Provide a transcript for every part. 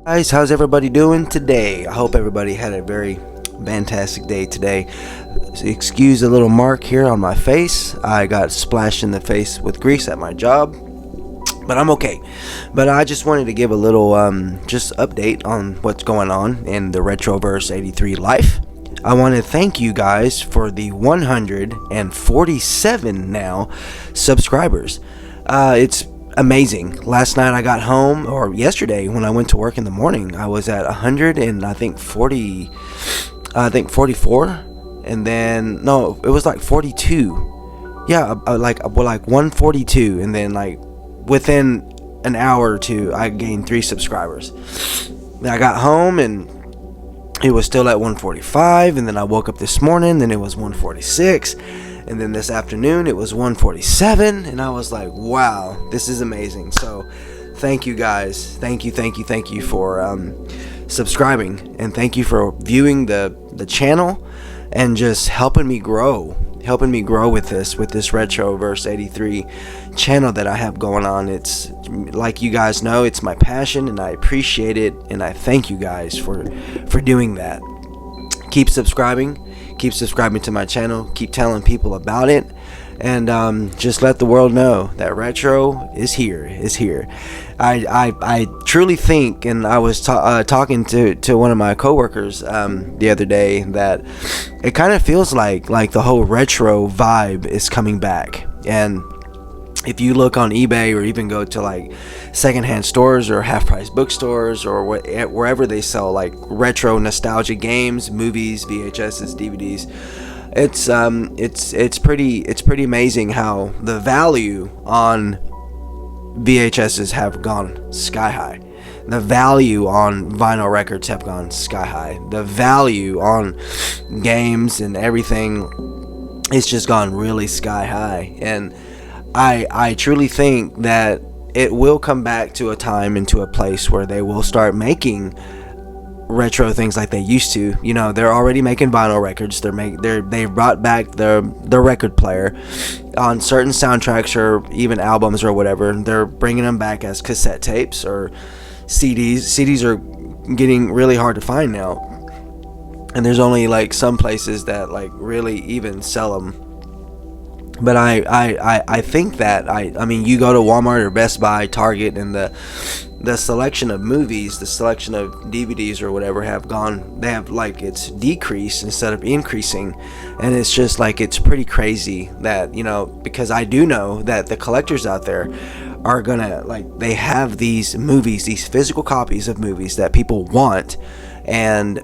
Guys, how's everybody doing today? I hope everybody had a very fantastic day today. Excuse a little mark here on my face. I got splashed in the face with grease at my job, but I'm okay. But I just wanted to give a little just update on what's going on in the Retroverse 83 life. I want to thank you guys for the 147 now subscribers. It's amazing. Last night I got home, or yesterday when I went to work in the morning, I was at 100 and I think 44, and then no, it was like 42. Yeah, like 142, and then like within an hour or two, I gained 3 subscribers. Then I got home and it was still at 145, and then I woke up this morning, then it was 146. And then this afternoon it was 147, and I was like, wow, this is amazing. So thank you guys. Thank you for subscribing, and thank you for viewing the channel and just helping me grow with this Retroverse 83 channel that I have going on. It's like, you guys know, it's my passion, and I appreciate it, and I thank you guys for doing that. Keep subscribing to my channel, keep telling people about it, and just let the world know that retro is here. I truly think, and I was talking to one of my coworkers the other day, that it kind of feels like the whole retro vibe is coming back. And if you look on eBay, or even go to like secondhand stores or half-price bookstores, or wherever they sell like retro nostalgia games, movies, VHSs, DVDs, it's pretty amazing how the value on VHSs have gone sky high. The value on vinyl records have gone sky high. The value on games and everything, it's just gone really sky high. And I truly think that it will come back to a time and to a place where they will start making retro things like they used to. You know, they're already making vinyl records. They brought back the record player on certain soundtracks or even albums or whatever. They're bringing them back as cassette tapes or CDs. CDs are getting really hard to find now, and there's only like some places that like really even sell them. But I think that I mean, you go to Walmart or Best Buy, Target, and the selection of movies, the selection of DVDs or whatever they have like, it's decreased instead of increasing. And it's just like, it's pretty crazy that, you know, because I do know that the collectors out there are gonna, like, they have these movies, these physical copies of movies that people want, and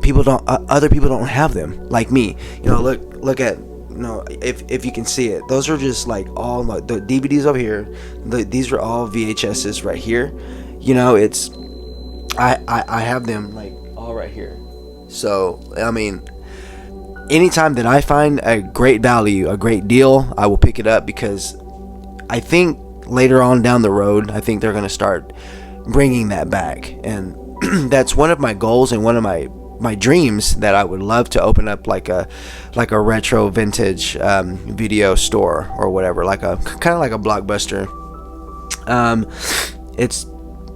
other people don't have them, like me. You know, look at, no, if you can see it, those are just like all the DVDs over here. These are all VHSs right here. You know, it's I have them like all right here. So I mean, anytime that I find a great value, a great deal, I will pick it up, because I think later on down the road, I think they're going to start bringing that back. And that's one of my goals and one of my dreams, that I would love to open up like a retro vintage video store or whatever, like a kind of like a Blockbuster. It's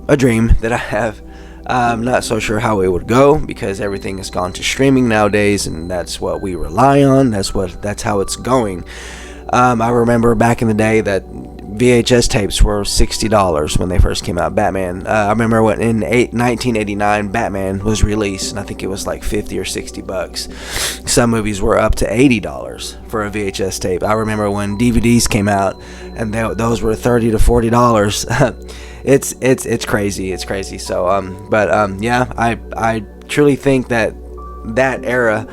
a dream that I have. I'm not so sure how it would go, because everything has gone to streaming nowadays, and that's what we rely on. That's how it's going. I remember back in the day that VHS tapes were $60 when they first came out. Batman. I remember when in 1989 Batman was released, and I think it was like $50 or $60. Some movies were up to $80 for a VHS tape. I remember when DVDs came out, and those were $30 to $40. It's crazy. It's crazy. So yeah, I truly think that era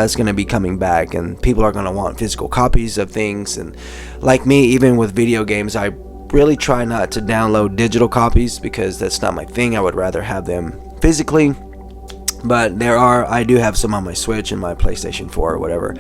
is going to be coming back, and people are going to want physical copies of things. And like me, even with video games, I really try not to download digital copies, because that's not my thing. I would rather have them physically. But I do have some on my Switch and my PlayStation 4 or whatever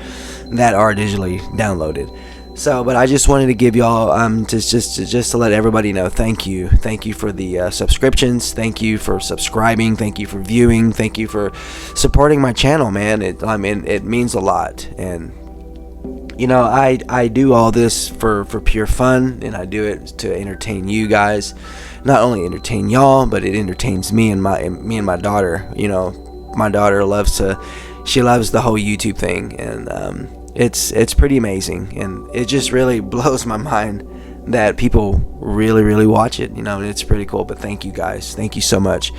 that are digitally downloaded. So, but I just wanted to give y'all just to let everybody know, thank you for the subscriptions, thank you for subscribing, thank you for viewing, thank you for supporting my channel, man. It means a lot. And you know, I do all this for pure fun, and I do it to entertain you guys. not only entertain y'all, but it entertains me and my daughter. You know, my daughter loves the whole YouTube thing, and it's pretty amazing, and it just really blows my mind that people really watch it. You know, it's pretty cool. But thank you guys, thank you so much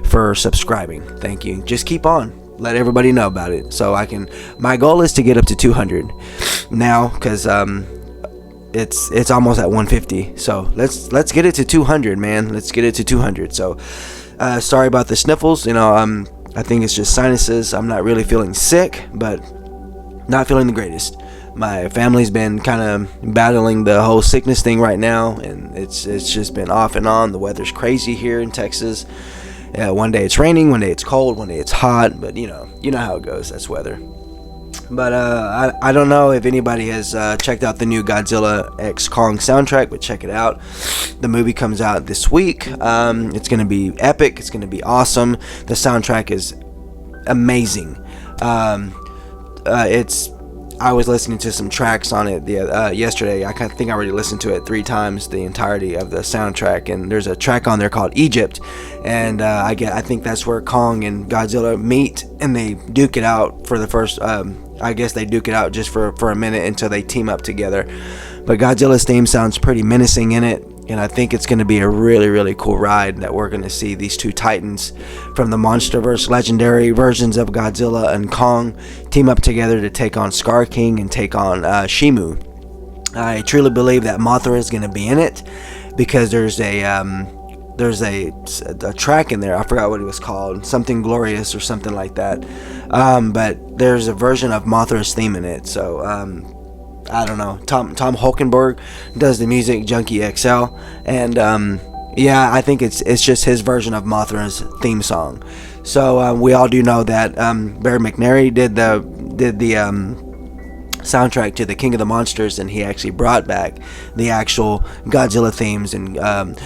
for subscribing. Thank you. Just keep on, let everybody know about it, so my goal is to get up to 200 now, because it's almost at 150, so let's get it to 200, man. Let's get it to 200. So sorry about the sniffles, you know. I think it's just sinuses. I'm not really feeling sick, but not feeling the greatest. My family's been kind of battling the whole sickness thing right now, and it's just been off and on. The weather's crazy here in Texas. One day it's raining, one day it's cold, one day it's hot, but you know how it goes. That's weather. But I don't know if anybody has checked out the new Godzilla X Kong soundtrack, but check it out. The movie comes out this week. It's going to be epic. It's going to be awesome. The soundtrack is amazing. I was listening to some tracks on it yesterday. I think I already listened to it 3 times, the entirety of the soundtrack. And there's a track on there called Egypt, and I think that's where Kong and Godzilla meet, and they duke it out for the first. I guess they duke it out just for a minute until they team up together. But Godzilla's theme sounds pretty menacing in it, and I think it's going to be a really cool ride, that we're going to see these two titans from the MonsterVerse legendary versions of Godzilla and Kong team up together to take on Scar King and take on Shimu. I truly believe that Mothra is going to be in it, because there's a track in there. I forgot what it was called, something glorious or something like that. But there's a version of Mothra's theme in it. So I don't know. Tom Holkenborg does the music, Junkie XL, and yeah, I think it's just his version of Mothra's theme song. So we all do know that Barry McNary did the soundtrack to the King of the Monsters, and he actually brought back the actual Godzilla themes, and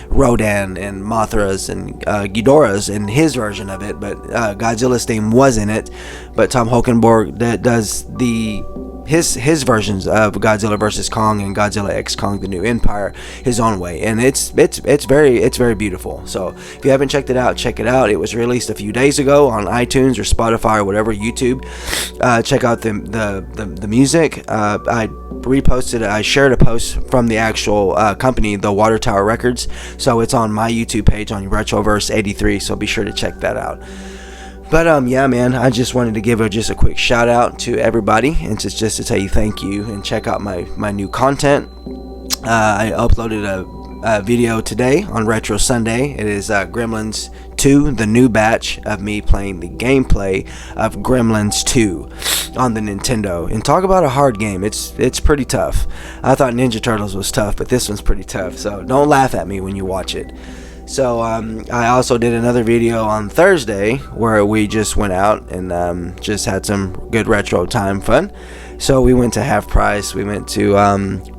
Rodan and Mothra's and Ghidorah's in his version of it, but Godzilla's theme was in it. But Tom Holkenborg does his versions of Godzilla vs. Kong and Godzilla X Kong: The New Empire his own way, and it's very beautiful. So if you haven't checked it out, check it out. It was released a few days ago on iTunes or Spotify or whatever, YouTube. Check out the music. I shared a post from the actual company, the Water Tower Records, so it's on my YouTube page on Retroverse 83, so be sure to check that out. But yeah, man, I just wanted to give just a quick shout out to everybody, and just to tell you thank you, and check out my new content. I uploaded a video today on Retro Sunday. It is Gremlins 2, the new batch of me playing the gameplay of Gremlins 2 on the Nintendo. And talk about a hard game. It's pretty tough. I thought Ninja Turtles was tough, but this one's pretty tough. So don't laugh at me when you watch it. So I also did another video on Thursday where we just went out and just had some good retro time fun. So we went to Half Price, we went to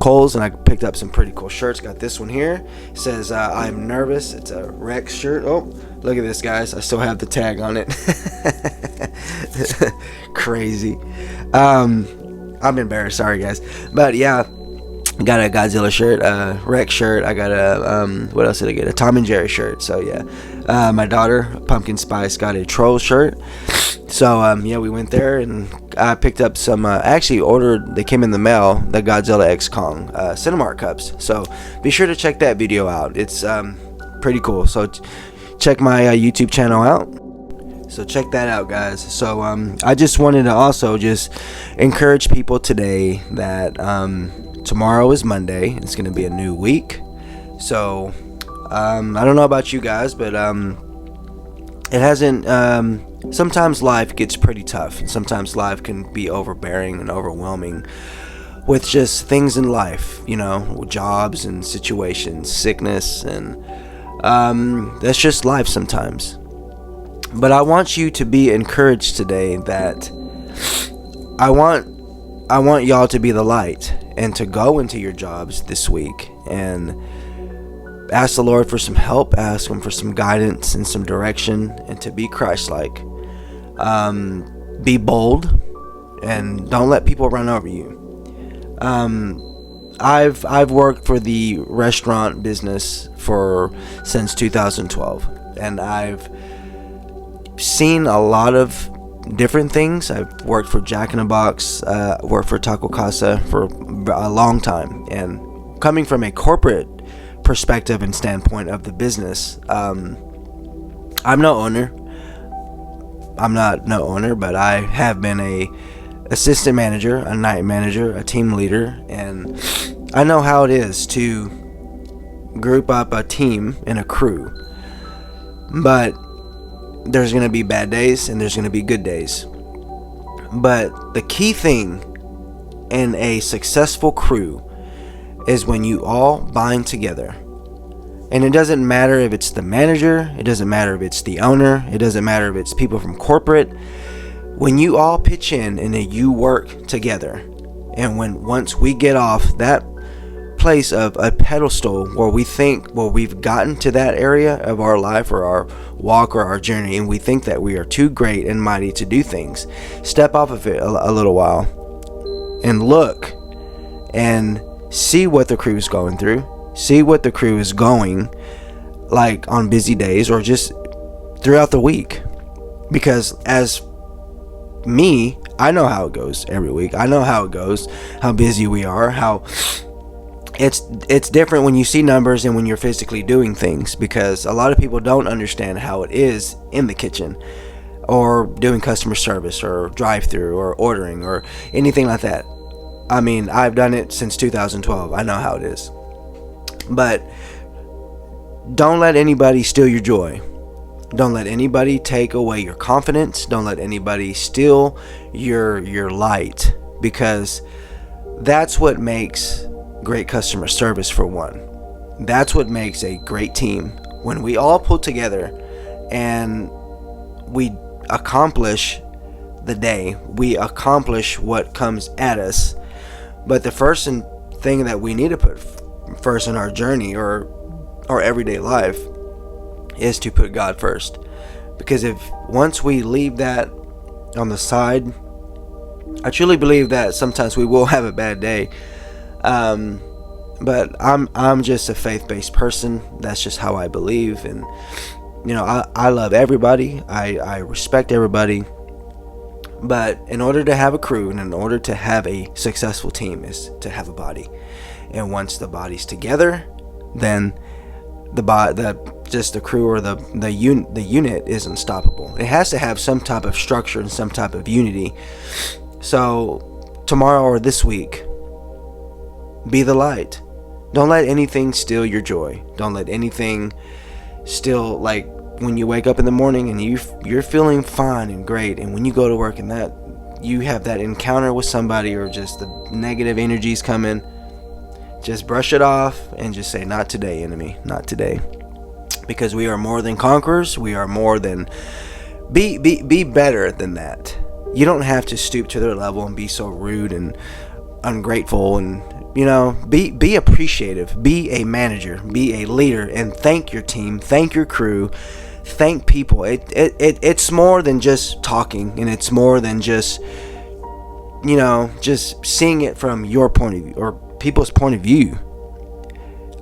Kohl's, and I picked up some pretty cool shirts. Got this one here. It says I'm nervous. It's a Rex shirt. Oh, look at this, guys. I still have the tag on it. Crazy. I'm embarrassed, sorry guys. But yeah, got a Godzilla shirt, a Rex shirt. I got a what else did I get? A Tom and Jerry shirt. So yeah, my daughter Pumpkin Spice got a Troll shirt. So yeah, we went there and I picked up some. Actually ordered. They came in the mail. The Godzilla X Kong Cinemark cups. So be sure to check that video out. It's pretty cool. So check my YouTube channel out. So check that out, guys. So I just wanted to also just encourage people today that tomorrow is Monday. It's going to be a new week. So I don't know about you guys, but it hasn't. Sometimes life gets pretty tough, and sometimes life can be overbearing and overwhelming with just things in life, you know, jobs and situations, sickness, and that's just life sometimes. But I want you to be encouraged today that I want y'all to be the light and to go into your jobs this week and ask the Lord for some help, ask Him for some guidance and some direction, and to be Christ-like. Be bold and don't let people run over you. I've worked for the restaurant business since 2012, and I've seen a lot of different things. I've worked for Jack in the Box, worked for Taco Casa for a long time, and coming from a corporate perspective and standpoint of the business, I'm no owner. I'm not no owner, but I have been a assistant manager, a night manager, a team leader, and I know how it is to group up a team and a crew. But there's going to be bad days and there's going to be good days. But the key thing in a successful crew is when you all bind together. And it doesn't matter if it's the manager, it doesn't matter if it's the owner, it doesn't matter if it's people from corporate. When you all pitch in and then you work together, and once we get off that place of a pedestal where we think, well, we've gotten to that area of our life or our walk or our journey, and we think that we are too great and mighty to do things, step off of it a little while and look and see what the crew is going through. See what the crew is going like on busy days or just throughout the week. Because as me, I know how it goes every week. I know how it goes, how busy we are, how it's different when you see numbers and when you're physically doing things, because a lot of people don't understand how it is in the kitchen or doing customer service or drive-through or ordering or anything like that. I mean, I've done it since 2012. I know how it is. But don't let anybody steal your joy. Don't let anybody take away your confidence. Don't let anybody steal your light, because that's what makes great customer service, for one. That's what makes a great team. When we all pull together and we accomplish the day, we accomplish what comes at us. But the first thing that we need to put first in our journey or our everyday life is to put God first. Because if once we leave that on the side, I truly believe that sometimes we will have a bad day. But I'm just a faith-based person. That's just how I believe. And I love everybody. I respect everybody. But in order to have a crew and in order to have a successful team is to have a body. And once the body's together, then the crew or the unit is unstoppable. It has to have some type of structure and some type of unity. So tomorrow or this week, be the light. Don't let anything steal your joy. Don't let anything steal, like when you wake up in the morning and you're feeling fine and great, and when you go to work and that you have that encounter with somebody or just the negative energies come in, just brush it off and just say, not today, enemy, not today. Because we are more than conquerors. We are more than be better than that. You don't have to stoop to their level and be so rude and ungrateful, and be appreciative, be a manager, be a leader, and thank your team, thank your crew, thank people. It's more than just talking, and it's more than just just seeing it from your point of view or people's point of view.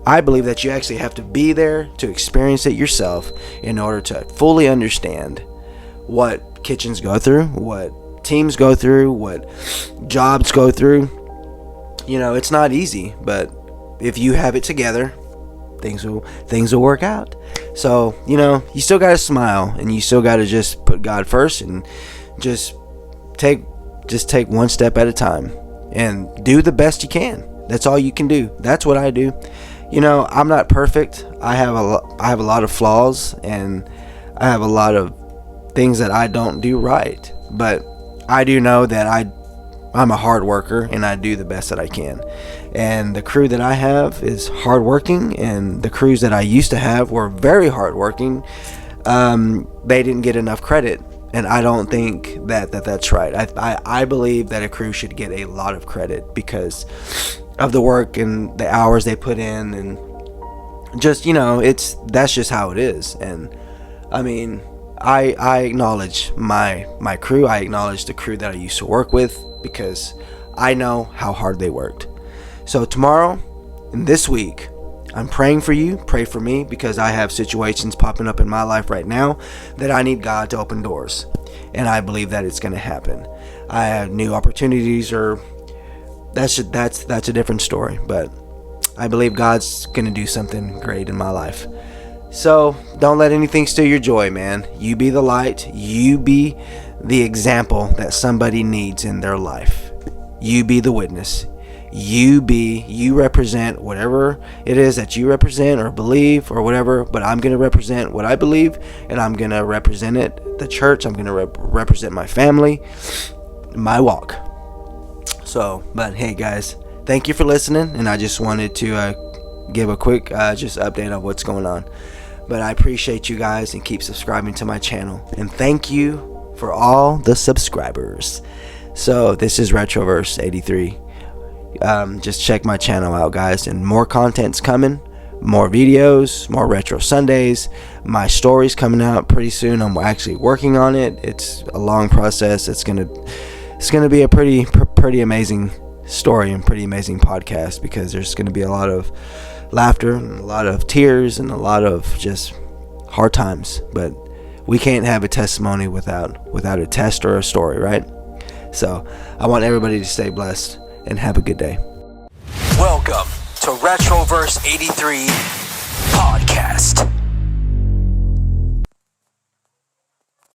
I believe that you actually have to be there to experience it yourself in order to fully understand what kitchens go through, what teams go through, what jobs go through. It's not easy, but if you have it together, things will work out. So, you still got to smile, and you still got to just put God first, and just take one step at a time and do the best you can. That's all you can do. That's what I do. I'm not perfect. I have a lot of flaws, and I have a lot of things that I don't do right. But I do know that I'm a hard worker, and I do the best that I can. And the crew that I have is hardworking, and the crews that I used to have were very hardworking. They didn't get enough credit, and I don't think that's right. I believe that a crew should get a lot of credit because of the work and the hours they put in, and just that's just how it is. And I mean, I acknowledge my crew. I acknowledge the crew that I used to work with, because I know how hard they worked. So tomorrow and this week, I'm praying for you. Pray for me, because I have situations popping up in my life right now that I need God to open doors, and I believe that it's going to happen. I have new opportunities, or that's a different story, but I believe God's going to do something great in my life. So don't let anything steal your joy, man. You be the light. You be the example that somebody needs in their life. You be the witness. You represent whatever it is that you represent or believe or whatever, but I'm going to represent what I believe, and I'm going to represent it, the church. I'm going to represent my family, my walk. So, but hey guys, thank you for listening, and I just wanted to give a quick just update on what's going on. But I appreciate you guys, and keep subscribing to my channel, and thank you for all the subscribers. So this is Retroverse 83. Just check my channel out, guys, and more content's coming, more videos, more Retro Sundays. My story's coming out pretty soon. I'm actually working on it. It's a long process. It's gonna be a pretty amazing story and pretty amazing podcast, because there's gonna be a lot of laughter and a lot of tears and a lot of just hard times. But we can't have a testimony without a test or a story, right? So I want everybody to stay blessed and have a good day. Welcome to Retroverse 83 Podcast.